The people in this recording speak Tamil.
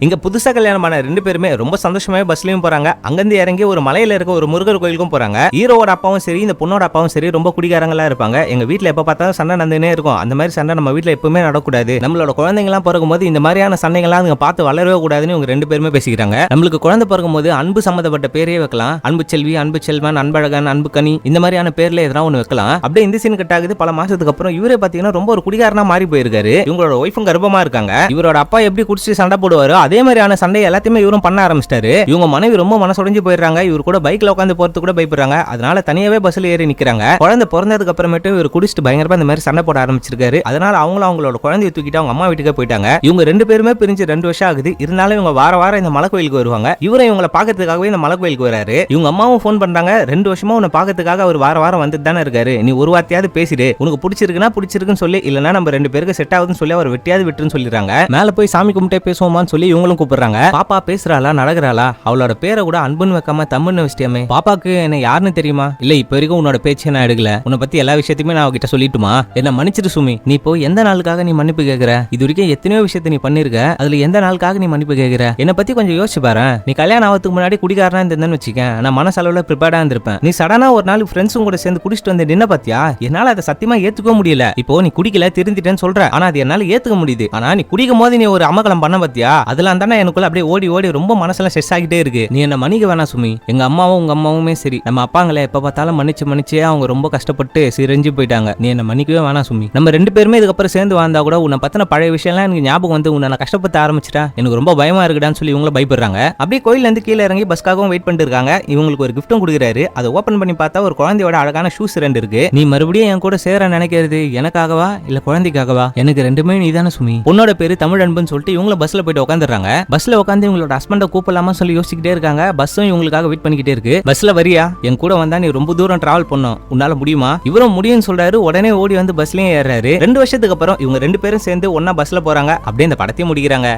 இங்க புதுசா கல்யாணமான ரெண்டு பேருமே ரொம்ப சந்தோஷமாவே பஸ்லயும் போறாங்க. அங்கிருந்து இறங்கி ஒரு மலையில இருக்க ஒரு முருகர் கோயிலுக்கும் போறாங்க. ஹீரோவோட அப்பாவும் சரி இந்த பொண்ணோட அப்பாவும் சரி ரொம்ப குடிகாரங்களா இருப்பாங்க. எங்க வீட்டுல எப்ப பார்த்தாலும் சண்டை நடந்துனே இருக்கும். அந்த மாதிரி சண்டை நம்ம வீட்டுல எப்பவுமே நடக்கூடாது. நம்மளோட குழந்தைங்க எல்லாம் பிறக்கும் போது இந்த மாதிரியான சண்டைகள்லாம் நீங்க பார்த்து வளரவே கூடாதுன்னு இவங்க ரெண்டு பேருமே பேசிக்கிறாங்க. நம்மளுக்கு குழந்தை பிறக்கும் போது அன்பு சம்பந்தப்பட்ட பேரே வைக்கலாம். அன்பு செல்வி, அன்பு செல்வன், அன்பழகன், அன்பு கனி, இந்த மாதிரியான பேர்ல எதனா ஒண்ணு வைக்கலாம். அப்படியே இந்த சீன் கட் ஆகுது. பல மாசத்துக்கு அப்புறம் இவரே பாத்தீங்கன்னா ரொம்ப ஒரு குடிகாரனா மாறி போயிருக்காரு. இவங்களோட ஒய்ஃபும் கர்ப்பமா இருக்காங்க. இவரோட அப்பா எப்படி குடிச்சு சண்டை போடுவாரோ அதே மாதிரியான சண்டை எல்லாத்தையுமே இவரும் பண்ண ஆரம்பிச்சிட்டாரு. இவங்க மனைவி ரொம்ப மனசுடைஞ்சு போயிடுறாங்க. இவர் கூட பைக்ல உட்காந்து போறது கூட பயப்படுறாங்க. அதனால தனியாவே பஸ்ல ஏறி நிக்கிறாங்க. குழந்தை பிறந்ததுக்கு அப்புறமேட்டு இவர் குடிச்சிட்டு பயங்கரமா இந்த மாதிரி சண்டை போட ஆரம்பிச்சிருக்காரு. அதனால அவங்களோட குழந்தையை தூக்கிட்டு அவங்க அம்மா வீட்டுக்கே போயிட்டாங்க. இவங்க ரெண்டு பேருமே பிரிஞ்சு 2 வருஷம் ஆகுது. இருந்தாலும் இவங்க வாரம் இந்த மலை கோயிலுக்கு வருவாங்க. இவரை இவங்களை பாக்கிறதுக்காகவே இந்த மலை கோயிலுக்கு வராரு. இவங்க அம்மாவும் போன் பண்றாங்க. 2 வருஷமா உன்னை பாக்கிறதுக்காக அவர் வாரம் வந்துட்டு தானே இருக்காரு. நீ ஒரு வார்த்தையாவது பேசிடு. உனக்கு பிடிச்சிருக்குன்னு சொல்லி, இல்லனா நம்ம 2 பேருக்கு செட் ஆகுதுன்னு சொல்லி அவர் வெட்டியாவது விட்டுன்னு சொல்லிடுறாங்க. மேல போய் சாமி கும்பிட்டே பேசுவோமான்னு சொல்லி இவங்களும் கூப்பிடுறாங்க. பாப்பா பேசுறாளா, நடக்கிறாளா? அவளோட பேரை கூட அன்புன்னு வைக்காம தம்முன்னு வச்சிட்டியாமே. பாப்பாக்கு என்ன யாருன்னு தெரியுமா? இல்ல இப்ப வரைக்கும் உன்னோட பேச்சை நான் எடுக்கல. உன்னை பத்தி எல்லா விஷயத்தையுமே நான் அவகிட்ட சொல்லிட்டுமா? என்ன மன்னிச்சிரு சுமி. நீ இப்போ எந்த நாளுக்காக நீ மன்னிப்பு கேட்கிற? இது வரைக்கும் எத்தனையோ விஷயத்தை நீ பண்ணிருக்க. அதுல எந்த நாளுக்காக நீ மன்னிப்பு கேட்கிற? என்ன பத்தி கொஞ்சம் யோசிச்சு பாரு. நீ கல்யாணம் ஆகிறதுக்கு முன்னாடி குடிகாரனா இருந்தேன்னு வச்சுக்க, நான் மனசளவுல ப்ரிப்பேர்டா இருந்திருப்பேன். நீ சடனா ஒரு நாள் ஃப்ரெண்ட்ஸும் கூட சேர்ந்து குடிச்சிட்டு வந்து நின்ன பாத்தியா? என்னால அதை சத்தியமா ஏத்துக்க முடியல. இப்போ நீ குடிக்கல, திருந்திட்டேன்னு சொல்ற. ஆனா அது என்னால ஏத்துக்க முடியுது. ஆனா நீ குடிக்கும் போது நீ ஒரு அமகலம் பண்ண பாத்தியா? அதெல்லாம் தானே எனக்குள்ள அப்படியே ஓடி ரொம்ப மனசுல ஸ்ட்ரெஸ் ஆகிட்டே இருக்கு. நீ என்ன மன்னிக்க வேணாம் சுமி. எங்க அம்மாவும் உங்க அம்மாவுமே சரி, நம்ம அப்பாங்களே எப்ப பார்த்தாலும் மன்னிச்சே அவங்க ரொம்ப கஷ்டப்பட்டு சிரிஞ்சு போயிட்டாங்க. நீ என்ன மன்னிக்கவே வேணாம் சுமி. நம்ம 2 பேருமே இதுக்கப்புறம் சேர்ந்து வாழ்ந்தா கூட உன்னை பத்தின பழைய விஷயம்லாம் எனக்கு ஞாபகம் வந்து உன்னை நான் கஷ்டப்பட்டு ஆரம்பிச்சிட்டா எனக்கு ரொம்ப பயமா இருக்குடான்னு சொல்லி இவங்களும் பயப்படுறாங்க. அப்படியே கோயில்ல இருந்து கீழே இறங்கி பஸ்க்காகவும் வெயிட் பண்ணிட்டு இருக்காங்க. இவங்களுக்கு ஒரு கிஃப்ட்டும் கொடுக்குறாரு. அதை ஓபன் பண்ணி பார்த்தா ஒரு குழந்தையோட அழகான ஷூஸ் 2 இருக்கு. நீ மறுபடியும் என் கூட சேர நினைக்கிறது எனக்காகவா இல்ல குழந்தைக்காகவா? எனக்கு ரெண்டுமே நீ தானே சுமி. பொண்ணோட பேரு தமிழ் அன்புன்னு சொல்லிட்டு இவங்களும் பஸ்ல போயிட்டு உட்காந்துறாங்க. பஸ்ல உட்காந்து இவங்களோட ஹஸ்பண்ட கூப்பிடலாமா சொல்லி யோசிச்சுக்கிட்டே இருக்காங்க. பஸ்ஸும் இவங்களுக்காக வெயிட் பண்ணிக்கிட்டே இருக்கு. பஸ்ல வரியா? என் கூட வந்தா நீ ரொம்ப தூரம் டிராவல் பண்ணும், உன்னால முடியுமா? இவரும் முடியும்னு சொல்றாரு. உடனே ஓடி வந்து பஸ்லயும் ஏறாரு. 2 வருஷத்துக்கு அப்புறம் இவங்க 2 பேரும் சேர்ந்து ஒன்னா பஸ்ல போறாங்க. அப்படியே இந்த படத்தையும் முடிக்கிறாங்க.